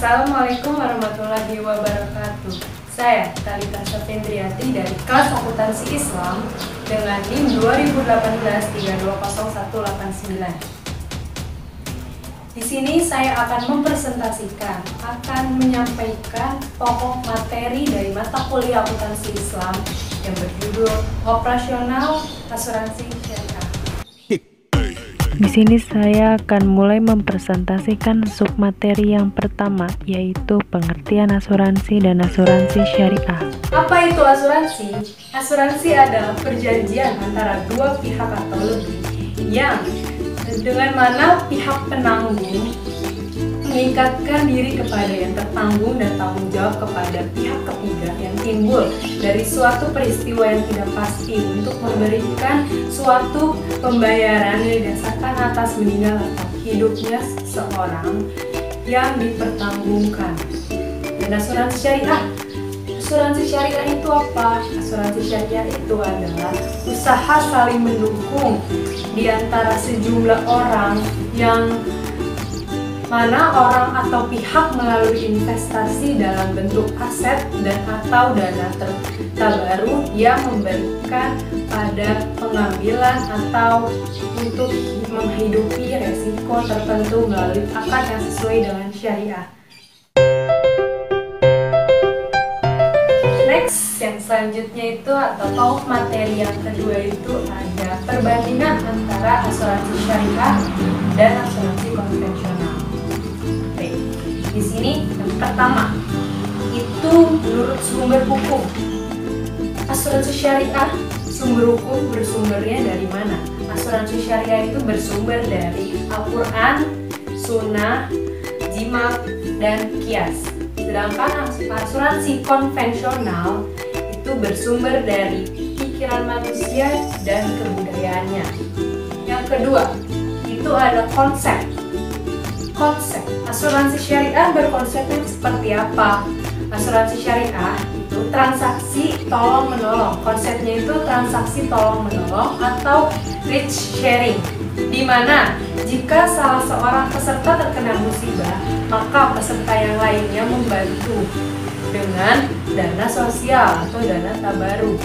Assalamualaikum warahmatullahi wabarakatuh. Saya Talita Sependriati dari kelas Akuntansi Islam dengan NIM 2018-320189. Di sini saya akan menyampaikan pokok materi dari mata kuliah Akuntansi Islam yang berjudul Operasional Asuransi Syariah. Di sini saya akan mulai mempresentasikan submateri yang pertama, yaitu pengertian asuransi dan asuransi syariah. Apa itu asuransi? Asuransi adalah perjanjian antara dua pihak atau lebih yang dengan mana pihak penanggung mengikatkan diri kepada yang tertanggung dan tanggung jawab kepada pihak ketiga yang timbul dari suatu peristiwa yang tidak pasti untuk memberikan suatu pembayaran yang didasarkan atas meninggal atau hidupnya seseorang yang dipertanggungkan. Dan asuransi syariah. Asuransi syariah itu apa? Asuransi syariah itu adalah usaha saling mendukung di antara sejumlah orang yang mana orang atau pihak melalui investasi dalam bentuk aset dan atau dana terbaru yang memberikan pada pengambilan atau untuk menghidupi resiko tertentu melalui akad yang sesuai dengan syariah. Next, yang selanjutnya itu atau pokok materi yang kedua itu ada perbandingan antara asuransi syariah dan asuransi konvensional. Di sini yang pertama itu menurut sumber hukum. Asuransi syariah bersumbernya dari mana? Asuransi syariah itu bersumber dari Al-Quran, Sunnah, Ijma, dan Qiyas. Sedangkan asuransi konvensional itu bersumber dari pikiran manusia dan kebudayaannya. Yang kedua itu ada konsep. Asuransi syariah berkonsepnya seperti apa? Asuransi syariah itu transaksi tolong-menolong. Konsepnya itu transaksi tolong-menolong atau risk sharing, di mana jika salah seorang peserta terkena musibah, maka peserta yang lainnya membantu dengan dana sosial atau dana tabaruk.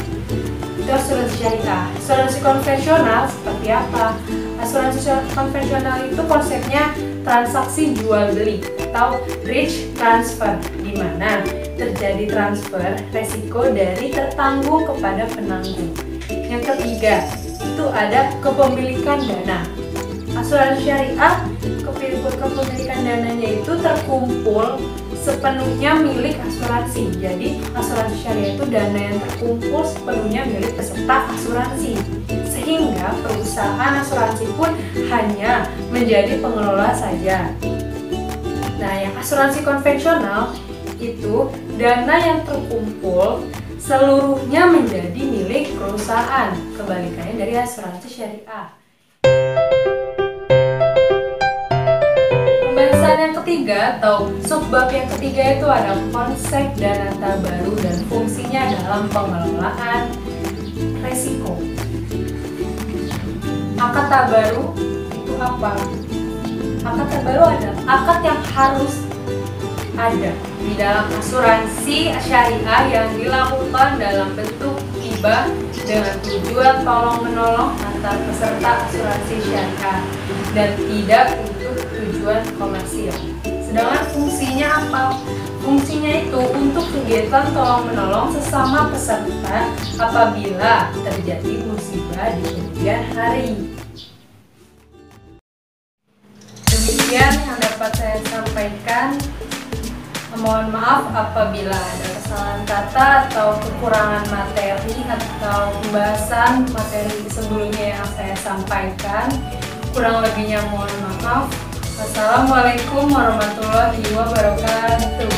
Itu asuransi syariah. Asuransi konvensional seperti apa? Asuransi konvensional itu konsepnya transaksi jual beli atau risk transfer, di mana terjadi transfer resiko dari tertanggung kepada penanggung. Yang ketiga itu ada kepemilikan dana. Asuransi syariah kepemilikan dananya itu terkumpul sepenuhnya milik asuransi. Jadi asuransi syariah itu dana yang terkumpul sepenuhnya milik peserta asuransi, sehingga perusahaan asuransi pun hanya menjadi pengelola saja. Nah, yang asuransi konvensional itu dana yang terkumpul seluruhnya menjadi milik perusahaan, kebalikannya dari asuransi syariah. Yang ketiga atau subbab yang ketiga itu ada konsep dana tabaruk dan fungsinya dalam pengelolaan resiko. Akad tabaruk itu apa? Akad tabaruk adalah akad yang harus ada di dalam asuransi syariah yang dilakukan dalam bentuk hibah dengan tujuan tolong-menolong antar peserta asuransi syariah dan tidak untuk tujuan komersil. Sedangkan fungsinya apa? Fungsinya itu untuk kegiatan tolong-menolong sesama peserta apabila terjadi musibah di kemudian hari. Demikian yang dapat saya sampaikan. Mohon maaf apabila ada kesalahan kata atau kekurangan materi atau pembahasan materi sebelumnya yang saya sampaikan. Kurang lebihnya mohon maaf. Wassalamualaikum warahmatullahi wabarakatuh.